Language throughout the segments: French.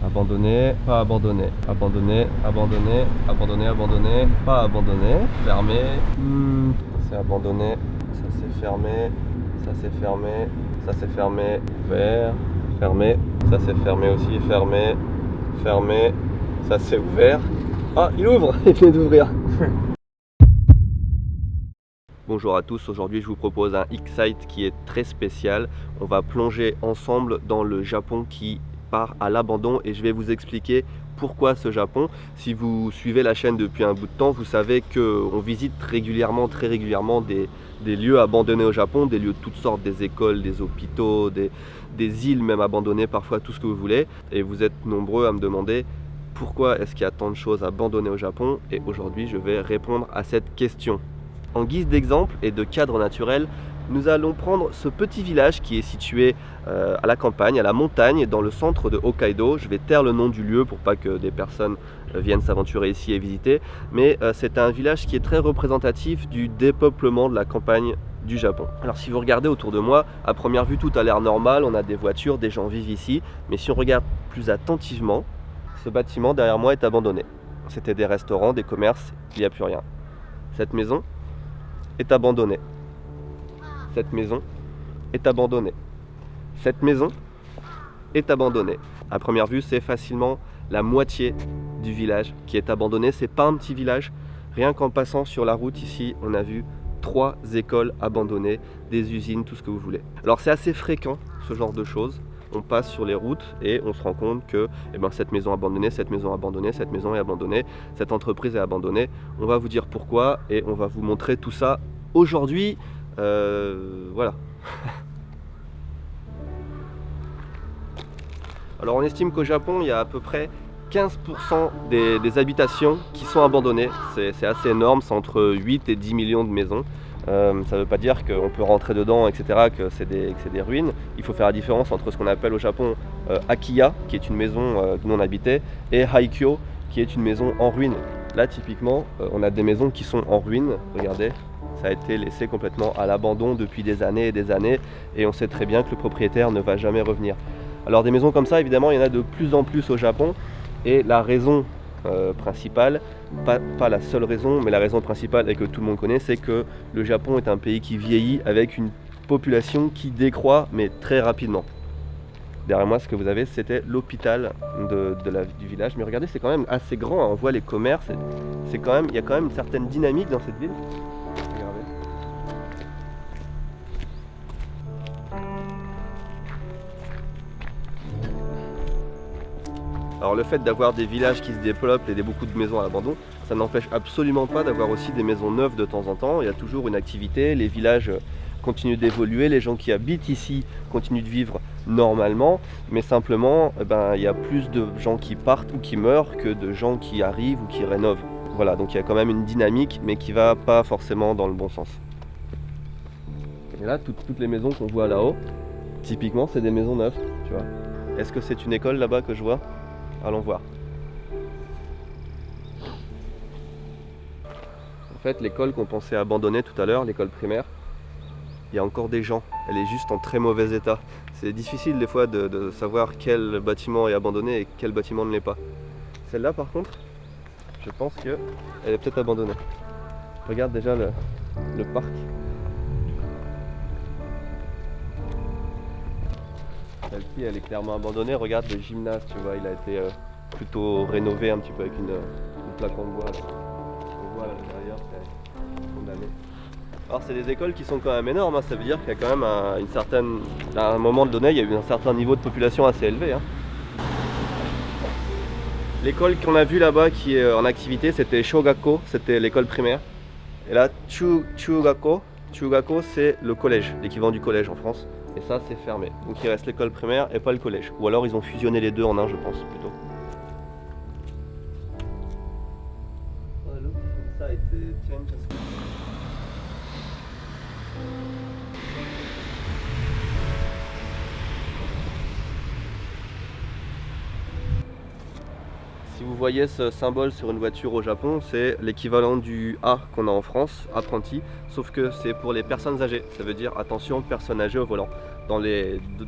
Abandonné, pas abandonné, abandonné, abandonné, abandonné, abandonné, pas abandonné, fermé, c'est abandonné, ça c'est fermé, ça c'est fermé, ça c'est fermé, ouvert, fermé, ça c'est fermé aussi, fermé, fermé, ça c'est ouvert. Ah, il ouvre, il vient d'ouvrir. Bonjour à tous, aujourd'hui je vous propose un X-Site qui est très spécial. On va plonger ensemble dans le Japon qui part à l'abandon et je vais vous expliquer pourquoi ce Japon. Si vous suivez la chaîne depuis un bout de temps, vous savez qu'on visite régulièrement, très régulièrement des lieux abandonnés au Japon, des lieux de toutes sortes, des écoles, des hôpitaux, des îles même abandonnées, parfois tout ce que vous voulez. Et vous êtes nombreux à me demander pourquoi est-ce qu'il y a tant de choses abandonnées au Japon, et aujourd'hui je vais répondre à cette question. En guise d'exemple et de cadre naturel, nous allons prendre ce petit village qui est situé à la campagne, à la montagne, dans le centre de Hokkaido. Je vais taire le nom du lieu pour pas que des personnes viennent s'aventurer ici et visiter, mais c'est un village qui est très représentatif du dépeuplement de la campagne du Japon. Alors si vous regardez autour de moi, à première vue tout a l'air normal, on a des voitures, des gens vivent ici, mais si on regarde plus attentivement, ce bâtiment derrière moi est abandonné. C'était des restaurants, des commerces, il n'y a plus rien. Cette maison est abandonnée. Cette maison est abandonnée. Cette maison est abandonnée. À première vue, c'est facilement la moitié du village qui est abandonné. C'est pas un petit village. Rien qu'en passant sur la route ici, on a vu 3 écoles abandonnées, des usines, tout ce que vous voulez. Alors c'est assez fréquent ce genre de choses. On passe sur les routes et on se rend compte que cette maison est abandonnée, cette maison est abandonnée, cette maison est abandonnée, cette entreprise est abandonnée. On va vous dire pourquoi et on va vous montrer tout ça aujourd'hui. Voilà. Alors on estime qu'au Japon, il y a à peu près 15% des habitations qui sont abandonnées. C'est assez énorme, c'est entre 8 et 10 millions de maisons. Ça ne veut pas dire qu'on peut rentrer dedans, etc., que c'est des ruines. Il faut faire la différence entre ce qu'on appelle au Japon Akiya, qui est une maison non habitée, et Haikyo, qui est une maison en ruine. Là, typiquement, on a des maisons qui sont en ruine, regardez. Ça a été laissé complètement à l'abandon depuis des années, et on sait très bien que le propriétaire ne va jamais revenir. Alors des maisons comme ça, évidemment, il y en a de plus en plus au Japon, et la raison principale, pas la seule raison, mais la raison principale et que tout le monde connaît, c'est que le Japon est un pays qui vieillit avec une population qui décroît, mais très rapidement. Derrière moi, ce que vous avez, c'était l'hôpital du village, mais regardez, c'est quand même assez grand, hein. On voit les commerces, il y a quand même une certaine dynamique dans cette ville. Regardez. Alors le fait d'avoir des villages qui se développent et beaucoup de maisons à l'abandon, ça n'empêche absolument pas d'avoir aussi des maisons neuves de temps en temps. Il y a toujours une activité, les villages continuent d'évoluer, les gens qui habitent ici continuent de vivre normalement, mais simplement il y a plus de gens qui partent ou qui meurent que de gens qui arrivent ou qui rénovent. Voilà, donc il y a quand même une dynamique, mais qui va pas forcément dans le bon sens. Et là, toutes les maisons qu'on voit là-haut, typiquement, c'est des maisons neuves, tu vois. Est-ce que c'est une école là-bas que je vois ? Allons voir. En fait, l'école qu'on pensait abandonner tout à l'heure, l'école primaire, il y a encore des gens. Elle est juste en très mauvais état. C'est difficile des fois de savoir quel bâtiment est abandonné et quel bâtiment ne l'est pas. Celle-là, par contre, je pense qu'elle est peut-être abandonnée. Regarde déjà le parc. Celle-ci, elle est clairement abandonnée. Regarde le gymnase, tu vois, il a été plutôt rénové un petit peu avec une plaque en bois. Là. On voit à l'intérieur, c'est condamné. Alors c'est des écoles qui sont quand même énormes, hein. Ça veut dire qu'il y a quand même à un moment donné, il y a eu un certain niveau de population assez élevé. Hein. L'école qu'on a vue là-bas qui est en activité, c'était Shogakko, c'était l'école primaire. Et là, Chugako c'est le collège, l'équivalent du collège en France. Et ça, c'est fermé. Donc il reste l'école primaire et pas le collège. Ou alors ils ont fusionné les deux en un, je pense, plutôt. Si vous voyez ce symbole sur une voiture au Japon, c'est l'équivalent du A qu'on a en France, apprenti, sauf que c'est pour les personnes âgées. Ça veut dire attention, personnes âgées au volant.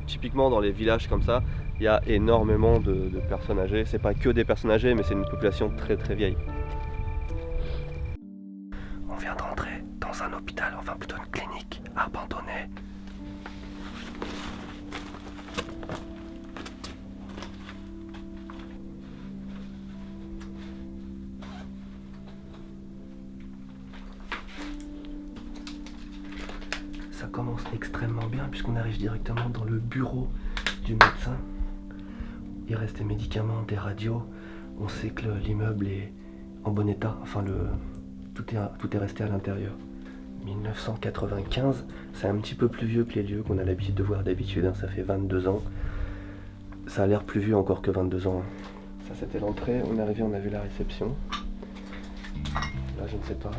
Typiquement dans les villages comme ça, il y a énormément de personnes âgées. C'est pas que des personnes âgées, mais c'est une population très très vieille. On vient de rentrer dans un hôpital, enfin plutôt une clinique abandonnée. Ça commence extrêmement bien puisqu'on arrive directement dans le bureau du médecin. Il reste des médicaments, des radios. On sait que l'immeuble est en bon état, enfin tout est resté à l'intérieur. 1995, c'est un petit peu plus vieux que les lieux qu'on a l'habitude de voir d'habitude, hein. Ça fait 22 ans. Ça a l'air plus vieux encore que 22 ans. Ça c'était l'entrée, on est arrivé, on a vu la réception. Là je ne sais pas.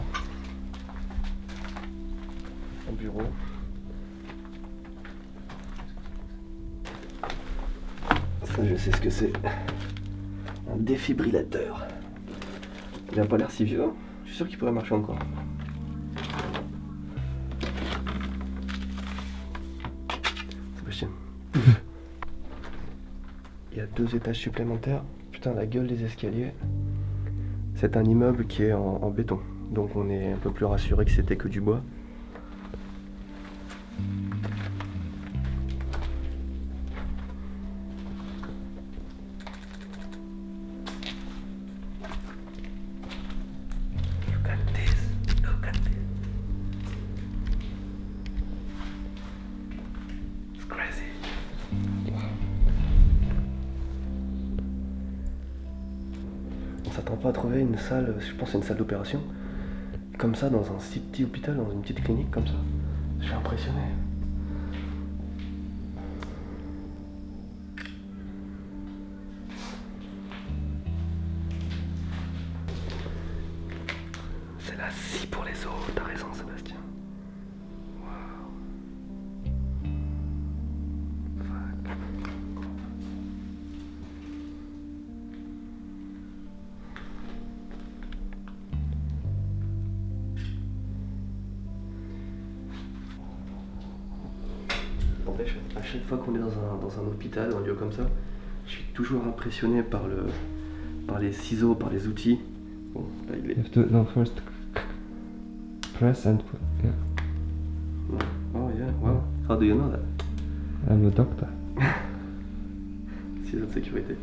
Un bureau. Ça je sais ce que c'est. Un défibrillateur. Il n'a pas l'air si vieux, hein. Je suis sûr qu'il pourrait marcher encore. Sébastien. Il y a 2 étages supplémentaires. Putain, la gueule des escaliers. C'est un immeuble qui est en béton. Donc on est un peu plus rassuré que c'était que du bois. On s'attend pas à trouver une salle, je pense que c'est une salle d'opération, comme ça dans un si petit hôpital, dans une petite clinique comme ça. Je suis impressionné. C'est la scie pour les os, t'as raison Sébastien. À chaque fois qu'on est dans un hôpital, un lieu comme ça, je suis toujours impressionné par les ciseaux, par les outils. Bon, là il est. You have to no first press and put, yeah. Oh yeah, wow. How do you know that? I'm a doctor. Ciseaux de sécurité.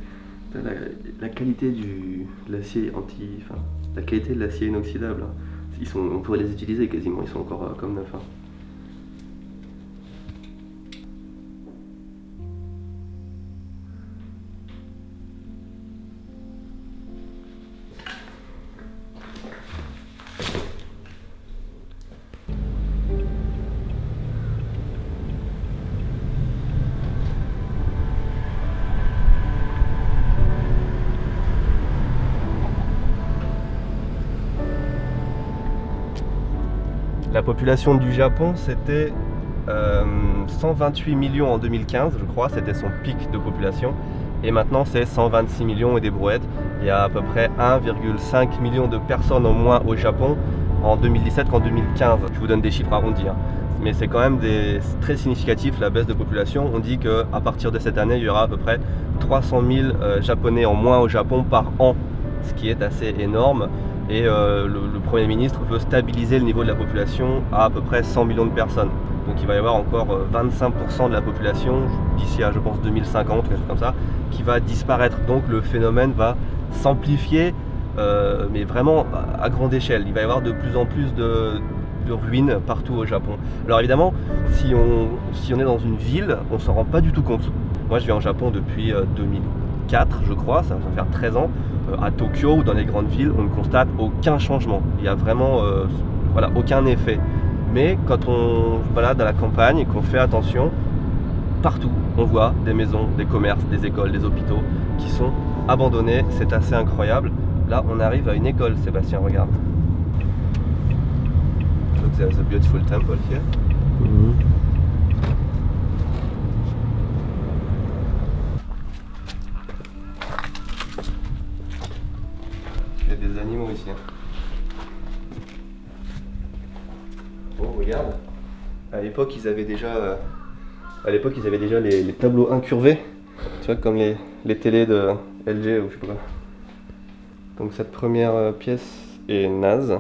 La qualité de l'acier la qualité de l'acier inoxydable, hein. On pourrait les utiliser quasiment, ils sont encore comme neufs. Hein. La population du Japon, c'était 128 millions en 2015, je crois, c'était son pic de population. Et maintenant, c'est 126 millions et des brouettes. Il y a à peu près 1,5 million de personnes en moins au Japon en 2017 qu'en 2015. Je vous donne des chiffres arrondis, hein. Mais c'est quand même très significatif la baisse de population. On dit qu'à partir de cette année, il y aura à peu près 300 000 Japonais en moins au Japon par an, ce qui est assez énorme. Et le Premier ministre veut stabiliser le niveau de la population à peu près 100 millions de personnes. Donc il va y avoir encore 25% de la population d'ici à, je pense, 2050, quelque chose comme ça, qui va disparaître. Donc le phénomène va s'amplifier, mais vraiment à grande échelle. Il va y avoir de plus en plus de ruines partout au Japon. Alors évidemment, si on est dans une ville, on s'en rend pas du tout compte. Moi je vis en Japon depuis 2004, je crois, ça va faire 13 ans. À Tokyo ou dans les grandes villes, on ne constate aucun changement. Il n'y a vraiment aucun effet. Mais quand on se balade à la campagne et qu'on fait attention, partout on voit des maisons, des commerces, des écoles, des hôpitaux qui sont abandonnés. C'est assez incroyable. Là, on arrive à une école, Sébastien, regarde. Look, there's a beautiful temple here. Mm-hmm. l'époque ils avaient déjà, les tableaux incurvés, tu vois, comme les télés de LG ou je sais pas quoi. Donc cette première pièce est naze.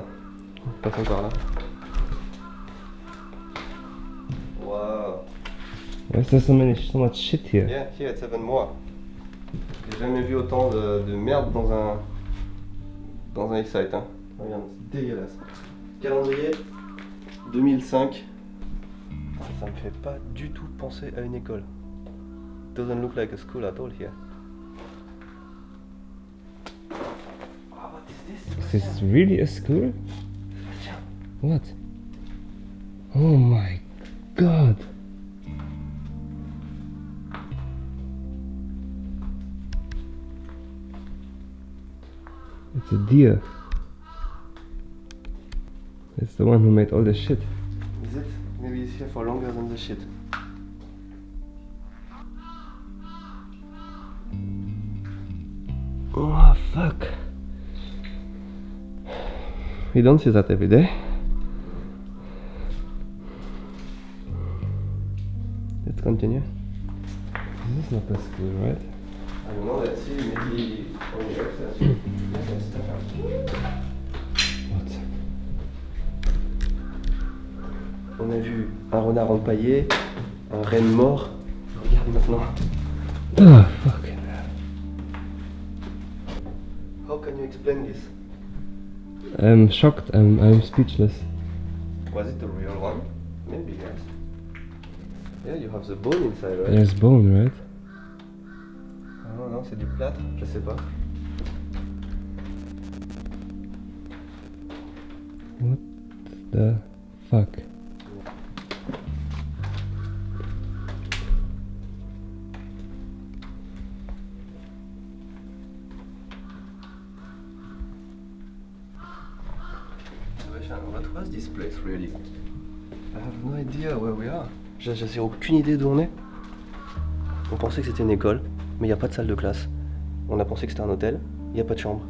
Passons par là. Wow. Why is there so much shit here? Yeah, here it's even more. J'ai jamais vu autant de merde dans un X-Site. Hein. Regarde, c'est dégueulasse. Calendrier 2005. Ah, ça me fait pas du tout penser à une école. Doesn't look like a school at all here. Ah, what is this? Is this really a school? What? Oh my god! It's a deer. It's the one who made all the shit. Is it? Maybe it's here for longer than the shit. Oh fuck. You don't see that every day. Let's continue. This is not a school, right? I don't know, let's see, maybe on the upstairs. What? On a vu un renard empaillé, un renne mort. Regarde maintenant. Oh fuck. How can you explain this? I'm shocked, I'm speechless. Was it the real one? Maybe, yes. Yeah, you have the bone inside, right? There's bone, right? Ah non, non, c'est du plâtre, je sais pas. What the fuck? What was this place really? I have no idea where we are. J'ai aucune idée d'où on est. On pensait que c'était une école, mais il n'y a pas de salle de classe. On a pensé que c'était un hôtel, il n'y a pas de chambre.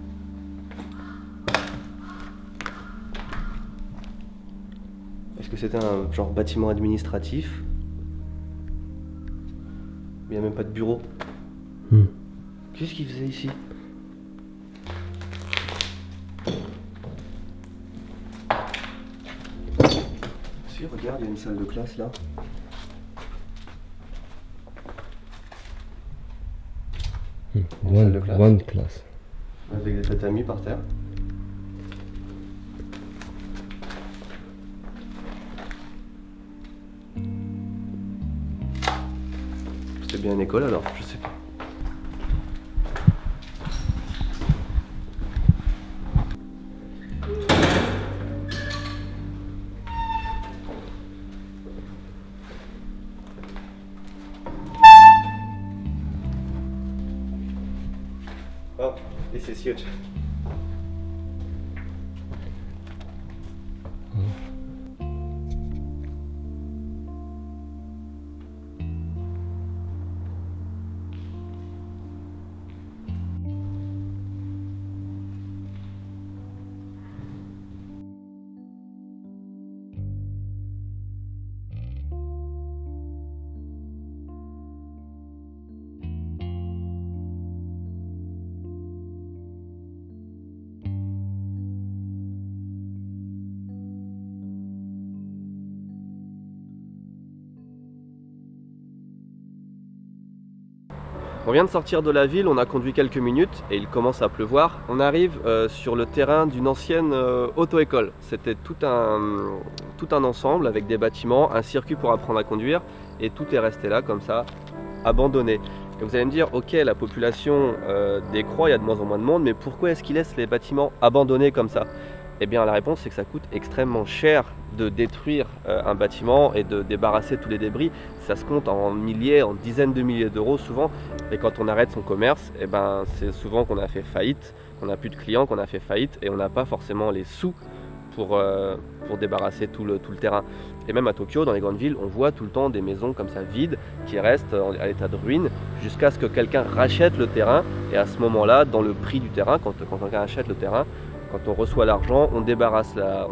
Est-ce que c'était un genre bâtiment administratif? Il n'y a même pas de bureau. Qu'est-ce qu'il faisait ici? Si, regarde, il y a une salle de classe là. Salle de classe. One class. Avec des tatamis par terre. C'était bien une école alors? Je sais pas. Oh, this is huge. On vient de sortir de la ville, on a conduit quelques minutes et il commence à pleuvoir. On arrive sur le terrain d'une ancienne auto-école. C'était tout un ensemble avec des bâtiments, un circuit pour apprendre à conduire et tout est resté là comme ça, abandonné. Et vous allez me dire, ok, la population décroît, il y a de moins en moins de monde, mais pourquoi est-ce qu'ils laissent les bâtiments abandonnés comme ça? Eh bien la réponse c'est que ça coûte extrêmement cher de détruire un bâtiment et de débarrasser tous les débris. Ça se compte en milliers, en dizaines de milliers d'euros souvent. Et quand on arrête son commerce, eh ben, c'est souvent qu'on a fait faillite, qu'on n'a plus de clients, qu'on a fait faillite et on n'a pas forcément les sous pour débarrasser tout le terrain. Et même à Tokyo, dans les grandes villes, on voit tout le temps des maisons comme ça vides qui restent à l'état de ruine jusqu'à ce que quelqu'un rachète le terrain. Et à ce moment-là, dans le prix du terrain, quand quelqu'un achète le terrain, Quand on reçoit l'argent, on débarrasse la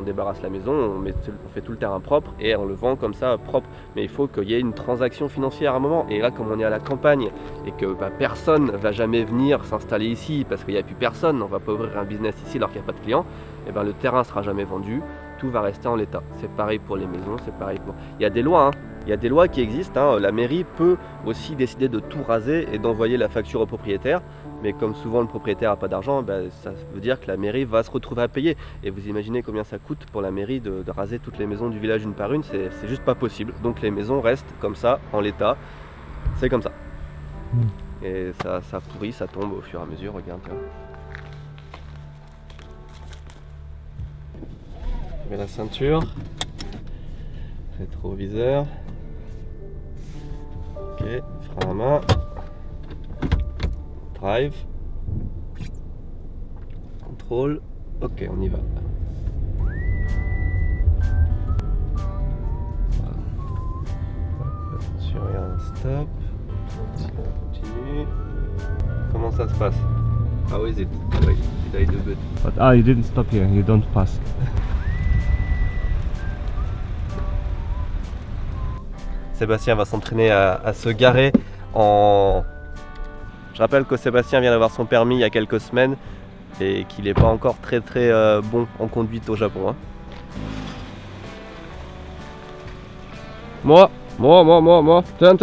maison, on fait tout le terrain propre et on le vend comme ça propre. Mais il faut qu'il y ait une transaction financière à un moment. Et là, comme on est à la campagne et que personne ne va jamais venir s'installer ici parce qu'il n'y a plus personne, on ne va pas ouvrir un business ici alors qu'il n'y a pas de clients, et le terrain ne sera jamais vendu, tout va rester en l'état. C'est pareil pour les maisons, c'est pareil pour... Il y a des lois, hein. Il y a des lois qui existent, hein. La mairie peut aussi décider de tout raser et d'envoyer la facture au propriétaire. Mais comme souvent le propriétaire n'a pas d'argent, ça veut dire que la mairie va se retrouver à payer. Et vous imaginez combien ça coûte pour la mairie de raser toutes les maisons du village une par une, c'est juste pas possible. Donc les maisons restent comme ça, en l'état, c'est comme ça. Et ça pourrit, ça tombe au fur et à mesure, regarde. Je mets la ceinture, rétroviseur, ok, frein à main. Drive, contrôle, ok, on y va. Attention, il y a un stop. On continue. Comment ça se passe? How is it? Wait, did I do good? But you didn't stop here, you don't pass. Sébastien va s'entraîner à se garer en... Je rappelle que Sébastien vient d'avoir son permis il y a quelques semaines et qu'il n'est pas encore très bon en conduite au Japon. Hein. Moi. Turn.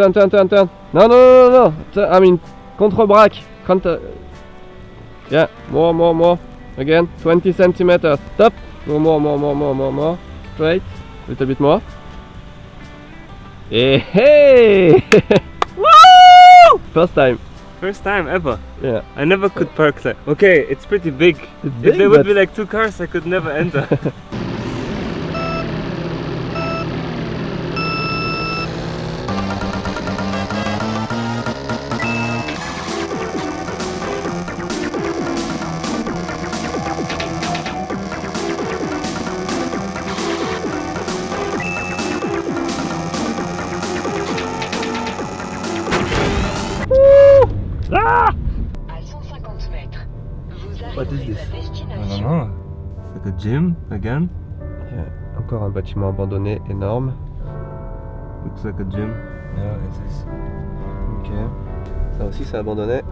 Non. I mean, contre-braque. Yeah, more. Again, 20 cm. Stop. More. Straight. Little bit more. Hey! Woo! First time. First time ever. Yeah. I never could park there. Okay, it's pretty big. It's If big, there would but- be like 2 cars, I could never enter. À 150 mètres, vous What is arriverez this? à I don't destination. know. It's like a gym again. Encore un bâtiment abandonné énorme. Looks like a gym. Yeah, it is. Ok. Ça aussi c'est abandonné.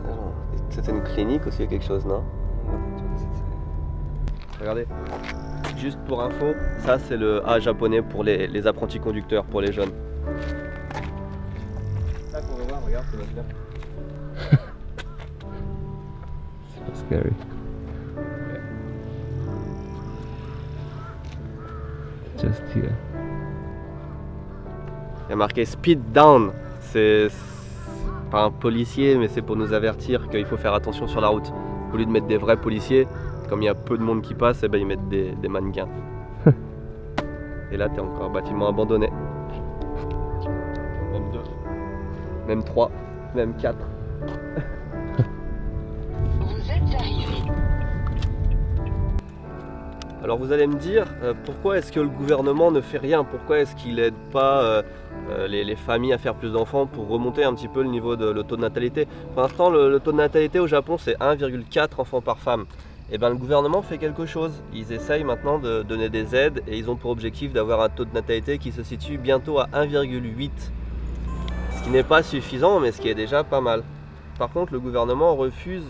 Alors, c'était une clinique aussi, quelque chose, non? Regardez. Juste pour info, ça c'est le A japonais pour les apprentis conducteurs, pour les jeunes. Là qu'on va voir, regarde, c'est bien. Super scary. Just here. Il y a marqué speed down. C'est pas un policier, mais c'est pour nous avertir qu'il faut faire attention sur la route. Au lieu de mettre des vrais policiers, comme il y a peu de monde qui passe, eh ben, ils mettent des mannequins. Et là, t'es encore bâtiment abandonné. Même 2, même 3, même 4. Vous êtes arrivé. Alors vous allez me dire, pourquoi est-ce que le gouvernement ne fait rien? Pourquoi est-ce qu'il n'aide pas les familles à faire plus d'enfants pour remonter un petit peu le niveau de le taux de natalité? Pour l'instant, le taux de natalité au Japon, c'est 1,4 enfants par femme. Et bien le gouvernement fait quelque chose. Ils essayent maintenant de donner des aides et ils ont pour objectif d'avoir un taux de natalité qui se situe bientôt à 1,8. Ce qui n'est pas suffisant, mais ce qui est déjà pas mal. Par contre, le gouvernement refuse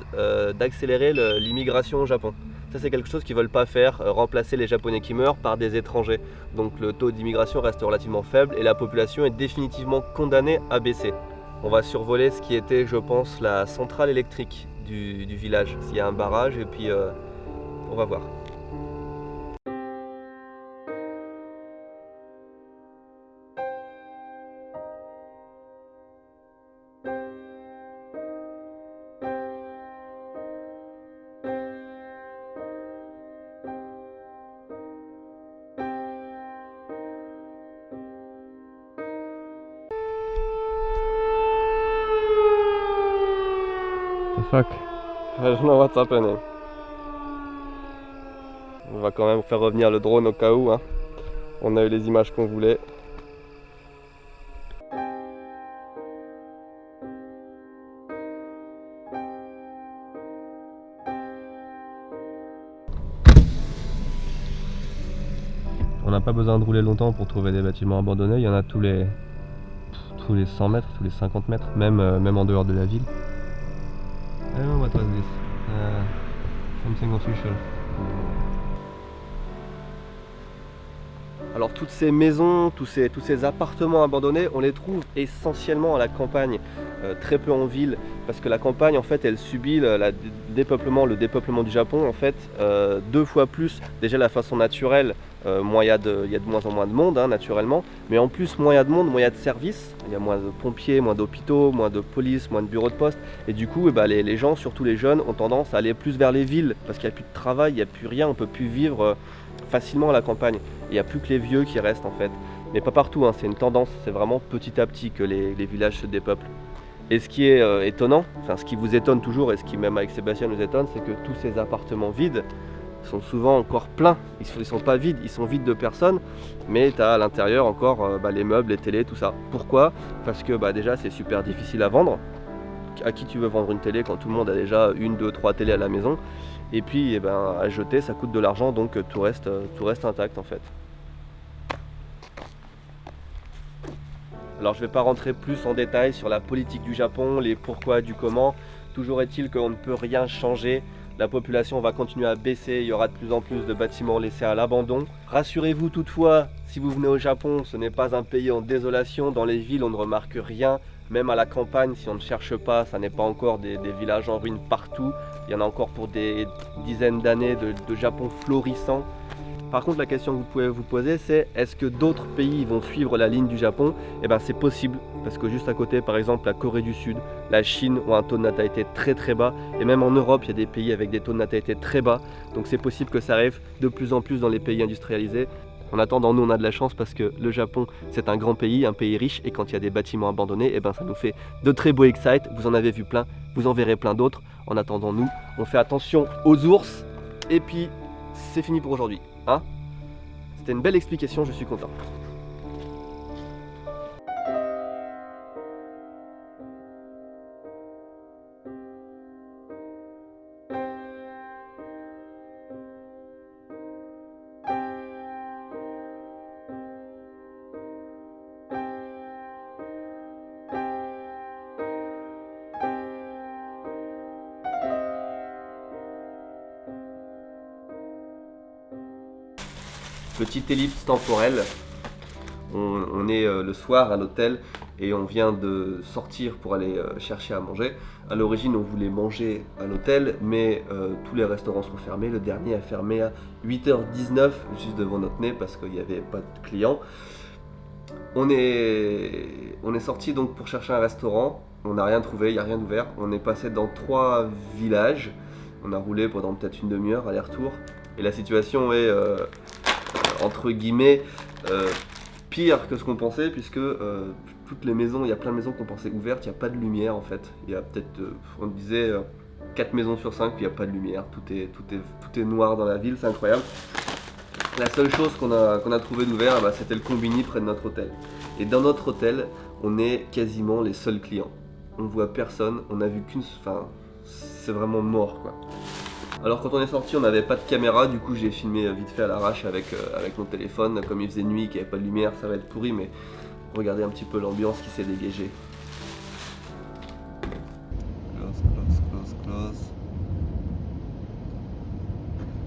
d'accélérer l'immigration au Japon. Ça, c'est quelque chose qu'ils ne veulent pas faire, remplacer les Japonais qui meurent par des étrangers. Donc le taux d'immigration reste relativement faible et la population est définitivement condamnée à baisser. On va survoler ce qui était, je pense, la centrale électrique du village. S'il y a un barrage et puis on va voir. The fuck? I don't know what's happening. On va quand même faire revenir le drone au cas où. Hein. On a eu les images qu'on voulait. pas besoin de rouler longtemps pour trouver des bâtiments abandonnés. Il y en a tous les 100 mètres, tous les 50 mètres, même en dehors de la ville. Oh, what was this? Something official. Alors toutes ces maisons, tous ces appartements abandonnés, on les trouve essentiellement à la campagne, très peu en ville, parce que la campagne en fait elle subit le dépeuplement du Japon en fait 2 fois plus déjà la façon naturelle, moins il y a de moins en moins de monde naturellement, mais en plus moins il y a de monde, moins il y a de services, il y a moins de pompiers, moins d'hôpitaux, moins de police, moins de bureaux de poste, et du coup les gens, surtout les jeunes, ont tendance à aller plus vers les villes, parce qu'il n'y a plus de travail, il n'y a plus rien, on ne peut plus vivre facilement à la campagne. Il n'y a plus que les vieux qui restent en fait. Mais pas partout, c'est une tendance, c'est vraiment petit à petit que les villages se dépeuplent. Et ce qui est étonnant, enfin ce qui vous étonne toujours et ce qui même avec Sébastien nous étonne, c'est que tous ces appartements vides sont souvent encore pleins. Ils ne sont pas vides, ils sont vides de personnes, mais tu as à l'intérieur encore les meubles, les télés, tout ça. Pourquoi? Parce que déjà c'est super difficile à vendre. À qui tu veux vendre une télé quand tout le monde a déjà 1, 2, 3 télés à la maison? Et puis à jeter ça coûte de l'argent, donc tout reste intact en fait. Alors je ne vais pas rentrer plus en détail sur la politique du Japon, les pourquoi du comment. Toujours est-il qu'on ne peut rien changer. La population va continuer à baisser, il y aura de plus en plus de bâtiments laissés à l'abandon. Rassurez-vous toutefois, si vous venez au Japon, ce n'est pas un pays en désolation. Dans les villes, on ne remarque rien. Même à la campagne, si on ne cherche pas, ça n'est pas encore des villages en ruine partout. Il y en a encore pour des dizaines d'années de Japon florissant. Par contre, la question que vous pouvez vous poser, c'est est-ce que d'autres pays vont suivre la ligne du Japon? Eh bien, c'est possible, parce que juste à côté, par exemple, la Corée du Sud, la Chine ont un taux de natalité très très bas, et même en Europe, il y a des pays avec des taux de natalité très bas, donc c'est possible que ça arrive de plus en plus dans les pays industrialisés. En attendant, nous on a de la chance parce que le Japon c'est un grand pays, un pays riche, et quand il y a des bâtiments abandonnés, eh ben, ça nous fait de très beaux Excite. Vous en avez vu plein, vous en verrez plein d'autres. En attendant, nous, on fait attention aux ours, et puis c'est fini pour aujourd'hui. C'était une belle explication, je suis content. Petite ellipse temporelle, on est le soir à l'hôtel et on vient de sortir pour aller chercher à manger. À l'origine on voulait manger à l'hôtel, mais tous les restaurants sont fermés. Le dernier a fermé à 8h19 juste devant notre nez parce qu'il n'y avait pas de clients. On est sorti donc pour chercher un restaurant, on n'a rien trouvé, il n'y a rien d'ouvert. On est passé dans 3 villages, on a roulé pendant peut-être une demi-heure aller-retour et la situation est entre guillemets pire que ce qu'on pensait, puisque toutes les maisons, il y a plein de maisons qu'on pensait ouvertes, il n'y a pas de lumière en fait. Il y a peut-être, on disait 4 maisons sur 5 où il n'y a pas de lumière, tout est noir dans la ville, c'est incroyable. La seule chose qu'on a trouvé d'ouvert, c'était le combini près de notre hôtel. Et dans notre hôtel, on est quasiment les seuls clients. On voit personne, on a vu c'est vraiment mort quoi. Alors quand on est sorti, on n'avait pas de caméra, du coup j'ai filmé vite fait à l'arrache avec mon téléphone. Comme il faisait nuit, qu'il n'y avait pas de lumière, ça va être pourri, mais regardez un petit peu l'ambiance qui s'est dégagée. Close.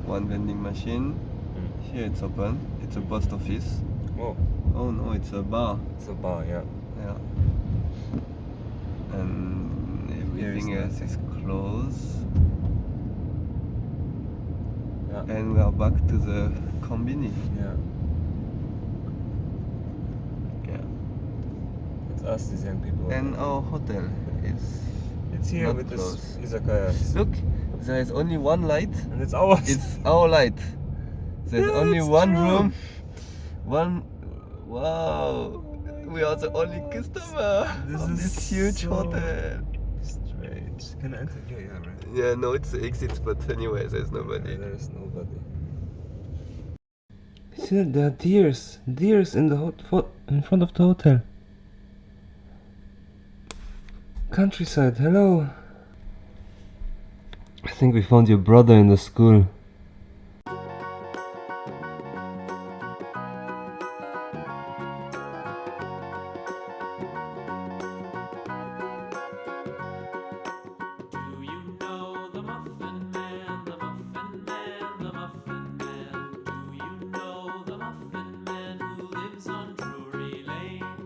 One vending machine. Here it's open. It's a post office. Oh no, it's a bar. It's a bar, yeah. Yeah. And everything else is closed. Yeah. And we are back to the combini. Yeah. It's us, these young people. And our hotel is it's here not with close. this izakaya. Look, there is only one light. And it's ours. It's our light. There's Yeah, only it's one true. room. Wow. We are the only customer of this huge so hotel. strange. Can I enter? Yeah, right. Yeah, no, it's the exit, but anyway, there's nobody. There's nobody. See, there are deers in the in front of the hotel. Countryside, hello. I think we found your brother in the school.